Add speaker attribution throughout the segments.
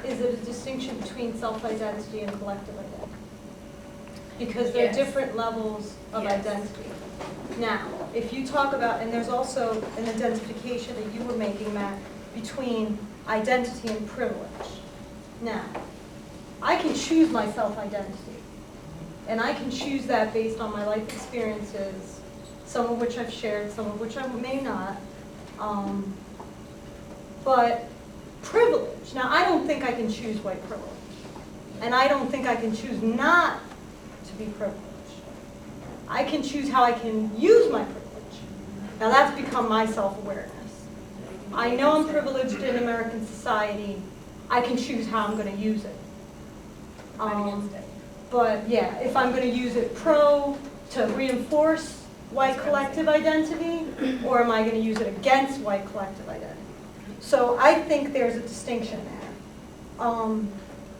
Speaker 1: is it a distinction between self-identity and collective identity? Because there are different levels of identity. Now, if you talk about, and there's also an identification that you were making, Matt, between identity and privilege. Now, I can choose my self-identity, and I can choose that based on my life experiences, some of which I've shared, some of which I may not. But privilege, now I don't think I can choose white privilege, and I don't think I can choose not to be privileged. I can choose how I can use my privilege. Now that's become my self-awareness. I know I'm privileged in American society. I can choose how I'm going to use it. But yeah, if I'm going to use it to reinforce white collective identity, or am I going to use it against white collective identity? So I think there's a distinction there.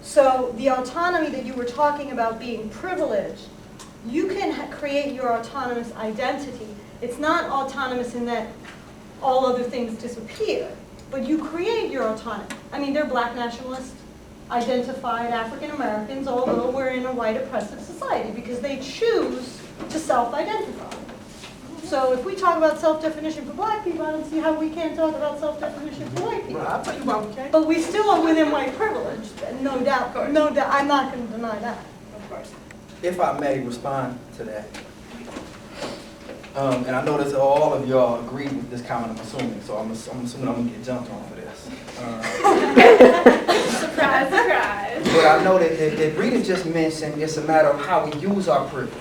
Speaker 1: So the autonomy that you were talking about being privileged, you can create your autonomous identity. It's not autonomous in that all other things disappear, but you create your autonomy. I mean, they're black nationalists, identified African Americans, although we're in a white oppressive society, because they choose to self-identify. So if we talk about self-definition for black people, I don't see how we can't talk about self-definition for white people.
Speaker 2: Well, I'll tell you why we can't.
Speaker 1: But we still are within white privilege, no doubt. No doubt. I'm not going to deny that.
Speaker 2: Of course.
Speaker 3: If I may respond to that, and I notice all of y'all agree with this comment, I'm assuming, so I'm assuming I'm going to get jumped on for this.
Speaker 4: Surprise, surprise.
Speaker 3: But I know that Rita just mentioned it's a matter of how we use our privilege.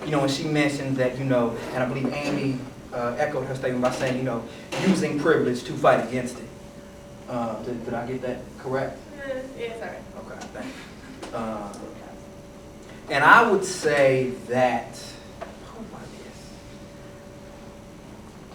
Speaker 3: You know, and she mentioned that, you know, and I believe Amy echoed her statement by saying, you know, using privilege to fight against it. Did I get that correct?
Speaker 4: Yeah, sorry.
Speaker 3: Okay, thank you. And I would say that,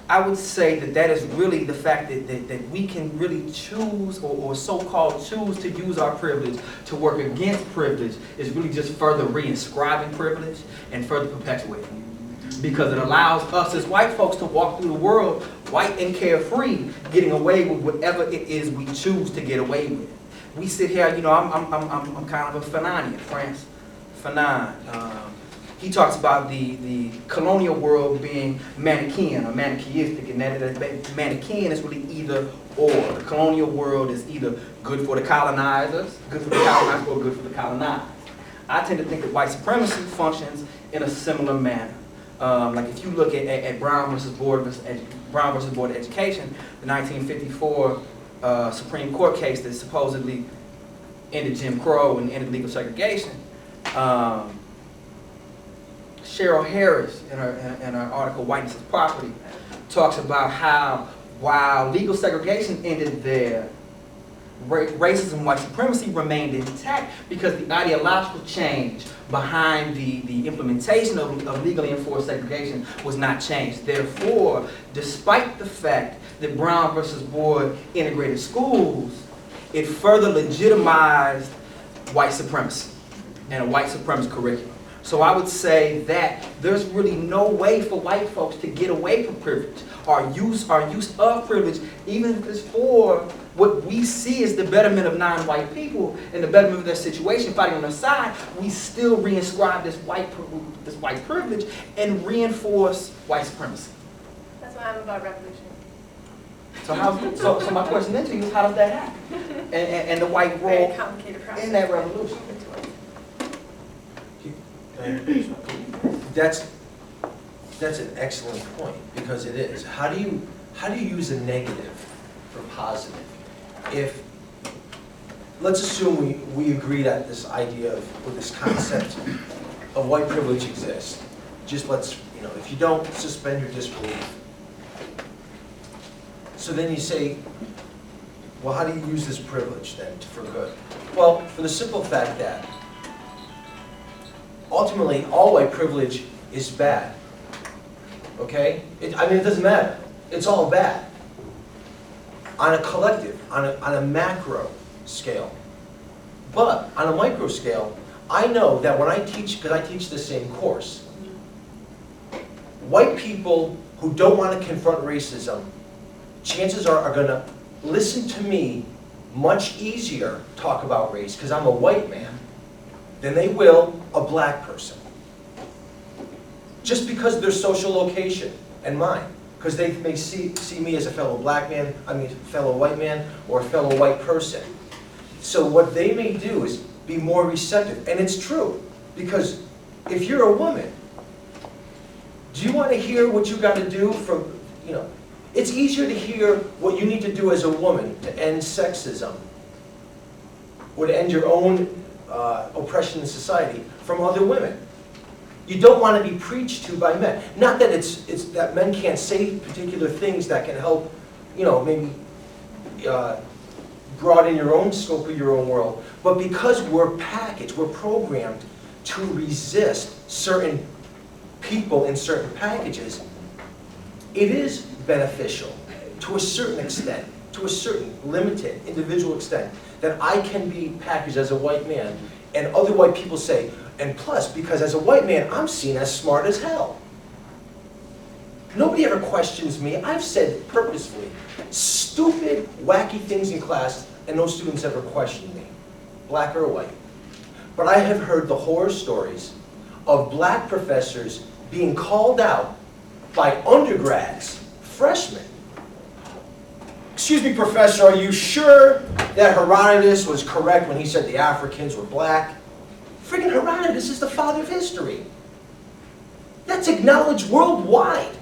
Speaker 3: that is really the fact that we can really choose or so-called choose to use our privilege to work against privilege is really just further reinscribing privilege and further perpetuating it. Because it allows us as white folks to walk through the world white and carefree, getting away with whatever it is we choose to get away with. We sit here, you know, I'm kind of a Fanonian, France Fanon. He talks about the colonial world being Manichaean or Manichaeistic, and that Manichaean is really either or. The colonial world is either good for the colonizers, or good for the colonized. I tend to think that white supremacy functions in a similar manner. Like if you look at Brown versus Board of Education, the 1954 Supreme Court case that supposedly ended Jim Crow and ended legal segregation. Cheryl Harris, in her article, Whiteness is Property, talks about how while legal segregation ended there, racism and white supremacy remained intact because the ideological change behind the implementation of legally enforced segregation was not changed. Therefore, despite the fact that Brown versus Board integrated schools, it further legitimized white supremacy and a white supremacist curriculum. So I would say that there's really no way for white folks to get away from privilege. Our use of privilege, even if it's for what we see as the betterment of non-white people and the betterment of their situation fighting on their side, we still reinscribe this white privilege and reinforce white supremacy.
Speaker 4: That's why I'm about revolution.
Speaker 3: So my question then to you is, how does that happen? And the white role
Speaker 4: Very complicated process.
Speaker 3: in that revolution.
Speaker 5: That's an excellent point, because it is. How do you use a negative for positive? If, let's assume we agree that this idea of, or this concept of white privilege exists. Just let's, you know, if you don't, suspend your disbelief. So then you say, well, how do you use this privilege then for good? Well, for the simple fact that ultimately, all white privilege is bad, okay? It doesn't matter. It's all bad. On a collective, on a macro scale. But on a micro scale, I know that when I teach, because I teach the same course, white people who don't want to confront racism, chances are going to listen to me much easier talk about race because I'm a white man than they will a black person. Just because of their social location and mine. Because they may see me as a fellow black man, fellow white man, or a fellow white person. So what they may do is be more receptive. And it's true. Because if you're a woman, do you want to hear what you got to do from, it's easier to hear what you need to do as a woman to end sexism or to end your own oppression in society from other women. You don't want to be preached to by men. Not that it's that men can't say particular things that can help, maybe broaden your own scope of your own world, but because we're packaged, we're programmed to resist certain people in certain packages, it is beneficial to a certain extent, to a certain limited individual extent, that I can be packaged as a white man and other white people say, and plus, because as a white man, I'm seen as smart as hell. Nobody ever questions me. I've said purposefully stupid, wacky things in class, and no students ever questioned me, black or white. But I have heard the horror stories of black professors being called out by undergrads, freshmen. Excuse me, professor, are you sure that Herodotus was correct when he said the Africans were black? Friggin' Herodotus is the father of history. That's acknowledged worldwide.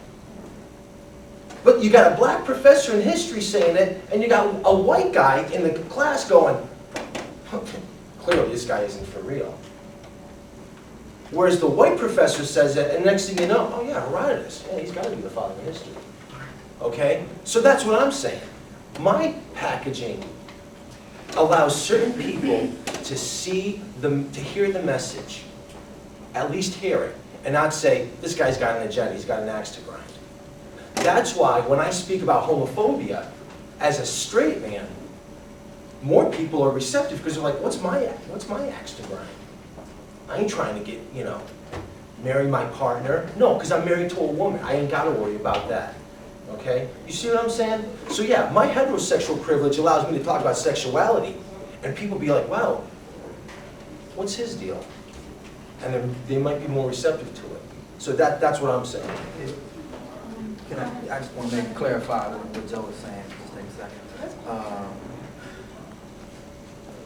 Speaker 5: But you got a black professor in history saying it, and you got a white guy in the class going, clearly this guy isn't for real. Whereas the white professor says it, and next thing you know, oh yeah, Herodotus, yeah, he's got to be the father of history. Okay? So that's what I'm saying. My packaging allows certain people to to hear the message, at least hear it, and not say, this guy's got an agenda, he's got an axe to grind. That's why when I speak about homophobia, as a straight man, more people are receptive because they're like, what's my axe to grind? I ain't trying to get, marry my partner. No, because I'm married to a woman. I ain't got to worry about that. Okay? You see what I'm saying? So yeah, my heterosexual privilege allows me to talk about sexuality, and people be like, wow, what's his deal? And they might be more receptive to it. So that's what I'm saying.
Speaker 3: I just want to clarify what Joe was saying. Just take a second.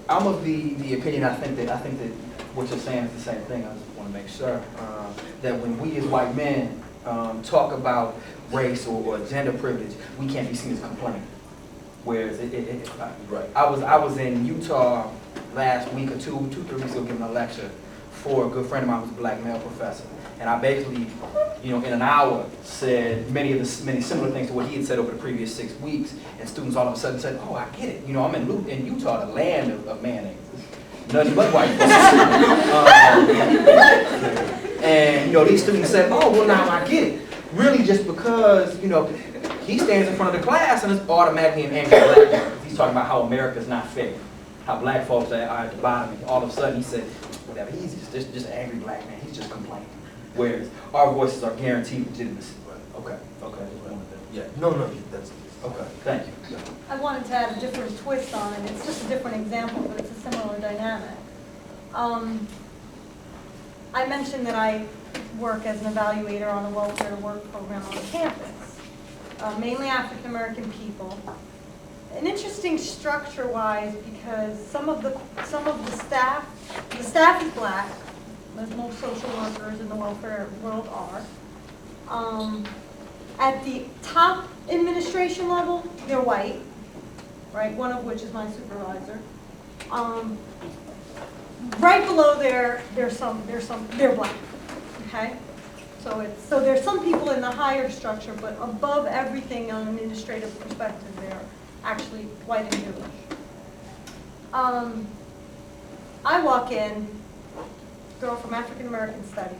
Speaker 3: I'm of the opinion. I think that what you're saying is the same thing. I just want to make sure that when we as white men talk about race or gender privilege, we can't be seen as complaining. Whereas
Speaker 5: Right.
Speaker 3: I was in Utah last week or 3 weeks ago giving a lecture for a good friend of mine who's a black male professor. And I basically, in an hour, said many similar things to what he had said over the previous 6 weeks. And students all of a sudden said, oh, I get it. I'm in Utah, the land of mayonnaise. Nothing but white folks. And, these students said, oh, well, now I get it. Really just because, he stands in front of the class and it's automatically an anti-black man. He's talking about how America's not fair. How black folks are at the bottom. And all of a sudden he said, whatever, he's just an angry black man. He's just complaining. Whereas our voices are guaranteed legitimacy. Okay.
Speaker 5: Yeah. No, that's
Speaker 3: Okay. Thank you.
Speaker 1: I wanted to add a different twist on it. It's just a different example, but it's a similar dynamic. I mentioned that I work as an evaluator on a welfare to work program on campus, mainly African American people. An interesting structure-wise, because some of the staff is black, as most social workers in the welfare world are. At the top administration level, they're white, right? One of which is my supervisor. Right below there, they're black. Okay, so there's some people in the higher structure, but above everything on an administrative perspective, they're actually white and Jewish. I walk in, girl from African American Studies.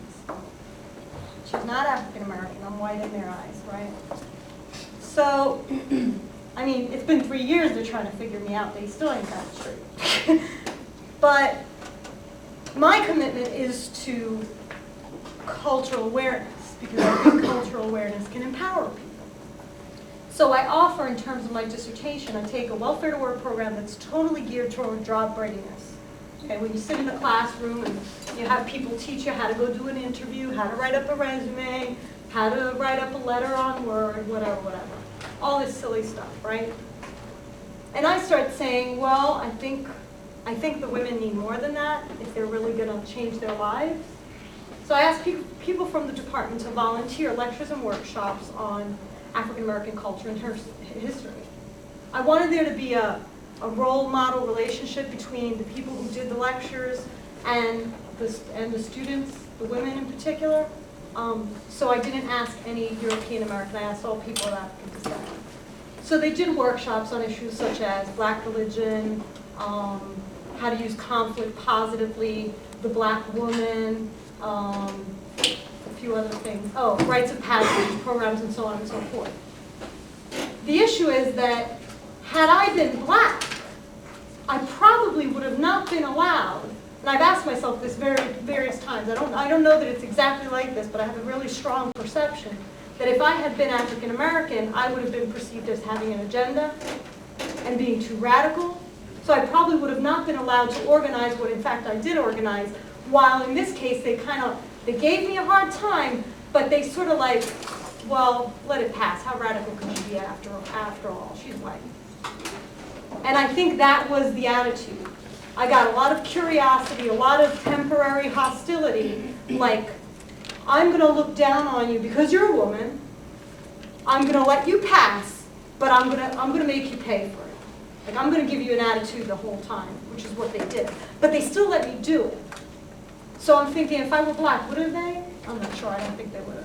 Speaker 1: She's not African American, I'm white in their eyes, right? So, it's been 3 years they're trying to figure me out, they still ain't got it straight. But my commitment is to cultural awareness, because I think cultural awareness can empower people. So I offer, in terms of my dissertation, I take a welfare to work program that's totally geared toward job readiness. Okay, when you sit in the classroom and you have people teach you how to go do an interview, how to write up a resume, how to write up a letter on Word, whatever, whatever. All this silly stuff, right? And I start saying, well, I think the women need more than that if they're really going to change their lives. So I asked people from the department to volunteer lectures and workshops on African American culture and history. I wanted there to be a role model relationship between the people who did the lectures and the students, the women in particular. So I didn't ask any European American, I asked all people of African descent. So they did workshops on issues such as black religion, how to use conflict positively, the black woman, a few other things. Oh, rites of passage, programs, and so on and so forth. The issue is that had I been black, I probably would have not been allowed, and I've asked myself this various times. I don't know that it's exactly like this, but I have a really strong perception that if I had been African American, I would have been perceived as having an agenda and being too radical. So I probably would have not been allowed to organize what in fact I did organize, while in this case they gave me a hard time, but they sort of like, well, let it pass. How radical could she be after all? She's white. And I think that was the attitude. I got a lot of curiosity, a lot of temporary hostility, like, I'm going to look down on you because you're a woman. I'm going to let you pass, but I'm going to make you pay for it. Like, I'm going to give you an attitude the whole time, which is what they did. But they still let me do it. So I'm thinking, if I were black, would have they? I'm not sure. I don't think they would have.